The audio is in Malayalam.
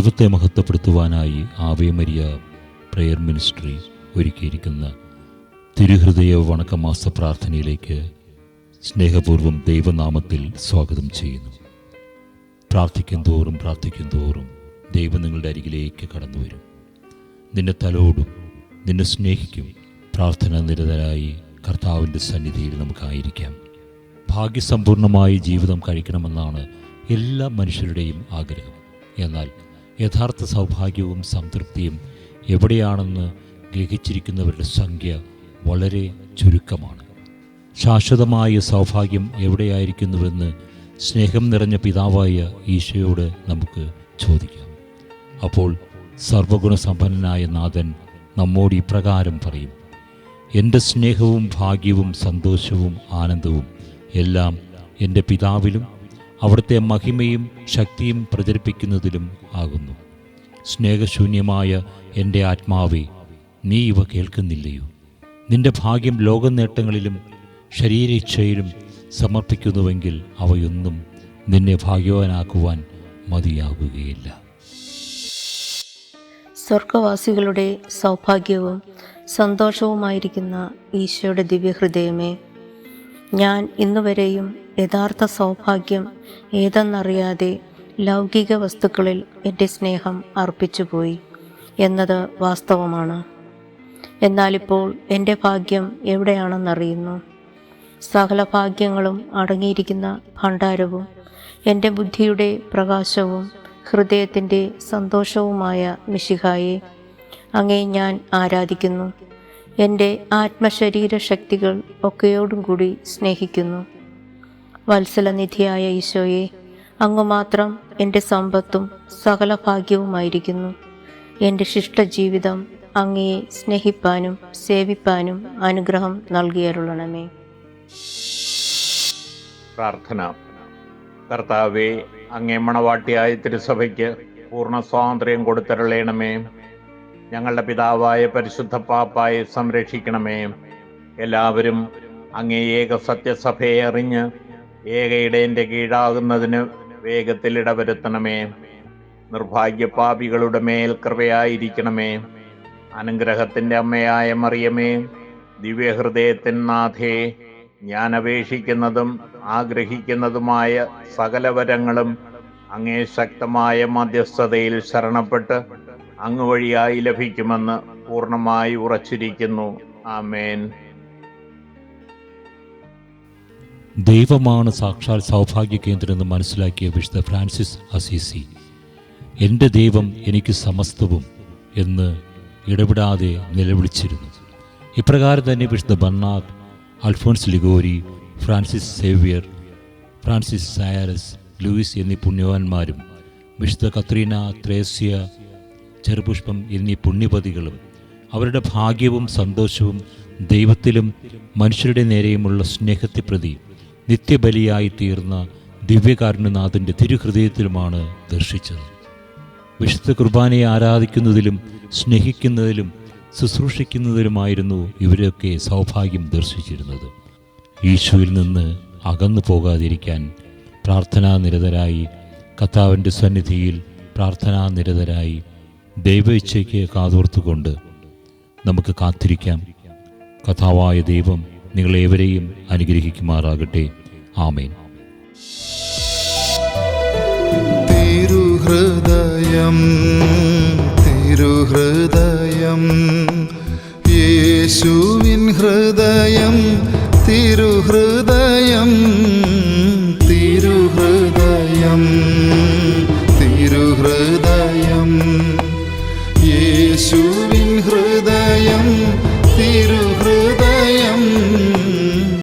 ദൈവത്തെ മഹത്വപ്പെടുത്തുവാനായി ആവേ മരിയ പ്രെയർ മിനിസ്ട്രി ഒരുക്കിയിരിക്കുന്ന തിരുഹൃദയ വണക്കമാസ പ്രാർത്ഥനയിലേക്ക് സ്നേഹപൂർവ്വം ദൈവനാമത്തിൽ സ്വാഗതം ചെയ്യുന്നു. പ്രാർത്ഥിക്കും തോറും ദൈവം നിങ്ങളുടെ അരികിലേക്ക് കടന്നു വരും. നിന്നെ തലോടും, നിന്നെ സ്നേഹിക്കും. പ്രാർത്ഥന നിരതരായി കർത്താവിൻ്റെ സന്നിധിയിൽ നമുക്കായിരിക്കാം. ഭാഗ്യസമ്പൂർണമായി ജീവിതം കഴിക്കണമെന്നാണ് എല്ലാ മനുഷ്യരുടെയും ആഗ്രഹം. എന്നാൽ യഥാർത്ഥ സൗഭാഗ്യവും സംതൃപ്തിയും എവിടെയാണെന്ന് ഗ്രഹിച്ചിരിക്കുന്നവരുടെ സംഖ്യ വളരെ ചുരുക്കമാണ്. ശാശ്വതമായ സൗഭാഗ്യം എവിടെയായിരിക്കുന്നുവെന്ന് സ്നേഹം നിറഞ്ഞ പിതാവായ ഈശോയോട് നമുക്ക് ചോദിക്കാം. അപ്പോൾ സർവഗുണസമ്പന്നനായ നാഥൻ നമ്മോട് ഇപ്രകാരം പറയും: എൻ്റെ സ്നേഹവും ഭാഗ്യവും സന്തോഷവും ആനന്ദവും എല്ലാം എൻ്റെ പിതാവിലും അവിടുത്തെ മഹിമയും ശക്തിയും പ്രചരിപ്പിക്കുന്നതിലും ആകുന്നു. സ്നേഹശൂന്യമായ എൻ്റെ ആത്മാവേ, നീ ഇവ കേൾക്കുന്നില്ലയോ? നിന്റെ ഭാഗ്യം ലോകനേട്ടങ്ങളിലും ശരീരേച്ഛയിലും സമർപ്പിക്കുന്നുവെങ്കിൽ അവയൊന്നും നിന്നെ ഭാഗ്യവാനാക്കുവാൻ മതിയാകുകയില്ല. സ്വർഗവാസികളുടെ സൗഭാഗ്യവും സന്തോഷവുമായിരിക്കുന്ന ഈശോയുടെ ദിവ്യഹൃദയമേ, ഞാൻ ഇന്നുവരെയും യഥാർത്ഥ സൗഭാഗ്യം ഏതെന്നറിയാതെ ലൗകിക വസ്തുക്കളിൽ എൻ്റെ സ്നേഹം അർപ്പിച്ചുപോയി എന്നത് വാസ്തവമാണ്. എന്നാലിപ്പോൾ എൻ്റെ ഭാഗ്യം എവിടെയാണെന്നറിയുന്നു. സകല ഭാഗ്യങ്ങളും അടങ്ങിയിരിക്കുന്ന ഭണ്ഡാരവും എൻ്റെ ബുദ്ധിയുടെ പ്രകാശവും ഹൃദയത്തിൻ്റെ സന്തോഷവുമായ മിശിഹായെ, അങ്ങേ ഞാൻ ആരാധിക്കുന്നു. എൻ്റെ ആത്മശരീര ശക്തികൾ ഒക്കെയോടും കൂടി സ്നേഹിക്കുന്നു. വത്സലനിധിയായ ഈശോയെ, അങ്ങ് മാത്രം എൻ്റെ സമ്പത്തും സകല ഭാഗ്യവുമായിരിക്കുന്നു. എൻ്റെ ശിഷ്ടജീവിതം അങ്ങയെ സ്നേഹിപ്പാനും സേവിപ്പാനും അനുഗ്രഹം നൽകിയരുളണമേ. പ്രാർത്ഥന. കർത്താവേ, അങ്ങേ മണവാട്ടിയായ തിരുസഭയ്ക്ക് പൂർണ്ണ സ്വാതന്ത്ര്യം കൊടുത്തരുളേണമേ. ഞങ്ങളുടെ പിതാവായ പരിശുദ്ധ പാപ്പായെ സംരക്ഷിക്കണമേ. എല്ലാവരും അങ്ങേ ഏക സത്യസഭയെ അറിഞ്ഞ് ഏക ഇടയൻ്റെ കീഴാകുന്നതിന് വേഗത്തിൽ ഇടവരുത്തണമേ. നിർഭാഗ്യ പാപികളുടെ മേൽ കൃപയായിരിക്കണമേ. അനുഗ്രഹത്തിൻ്റെ അമ്മയായ മറിയമേ, ദിവ്യഹൃദയത്തിൻ നാഥേ, ഞാൻ അപേക്ഷിക്കുന്നതും ആഗ്രഹിക്കുന്നതുമായ സകല വരങ്ങളും അങ്ങേ ശക്തമായ മധ്യസ്ഥതയിൽ ശരണപ്പെട്ട് അങ്ങ് വഴിയായി ലഭിക്കുമെന്ന് പൂർണ്ണമായി ഉറച്ചിരിക്കുന്നു. ആമേൻ. ദൈവമാണ് സാക്ഷാൽ സൗഭാഗ്യ കേന്ദ്രം എന്ന് മനസ്സിലാക്കിയ വിശുദ്ധ ഫ്രാൻസിസ് അസീസി എൻ്റെ ദൈവം എനിക്ക് സമസ്തവും എന്ന് ഇടപെടാതെ നിലവിളിച്ചിരുന്നു. ഇപ്രകാരം തന്നെ വിശുദ്ധ Bernard, Alphonse Liguori, Francis Xavier, Francis സയാരസ്, ലൂയിസ് എന്നീ പുണ്യവാന്മാരും വിശുദ്ധ കത്രീന, ത്രേസ്യ, ചെറുപുഷ്പം എന്നീ പുണ്യപതികളും അവരുടെ ഭാഗ്യവും സന്തോഷവും ദൈവത്തിലും മനുഷ്യരുടെ നേരെയുമുള്ള സ്നേഹത്തെ പ്രതി നിത്യബലിയായി തീർന്ന ദിവ്യകാരുണ്യനാഥൻ്റെ തിരുഹൃദയത്തിലുമാണ് ദർശിച്ചത്. വിശുദ്ധ കുർബാനയെ ആരാധിക്കുന്നതിലും സ്നേഹിക്കുന്നതിലും ശുശ്രൂഷിക്കുന്നതിലുമായിരുന്നു ഇവരൊക്കെ സൗഭാഗ്യം ദർശിച്ചിരുന്നത്. ഈശോയിൽ നിന്ന് അകന്നു പോകാതിരിക്കാൻ പ്രാർത്ഥനാനിരതരായി, കർത്താവിൻ്റെ സന്നിധിയിൽ പ്രാർത്ഥനാനിരതരായി ദൈവേച്ഛയ്ക്ക് കാതോർത്തുകൊണ്ട് നമുക്ക് കാത്തിരിക്കാം. കർത്താവായ ദൈവം നിങ്ങളേവരെയും അനുഗ്രഹിക്കുമാറാകട്ടെ. ആമേൻ. തിരുഹൃദയം തിരുഹൃദയം യേശുവിൻ ഹൃദയം തിരുഹൃദയം തിരുഹൃദയം തിരുഹൃദയം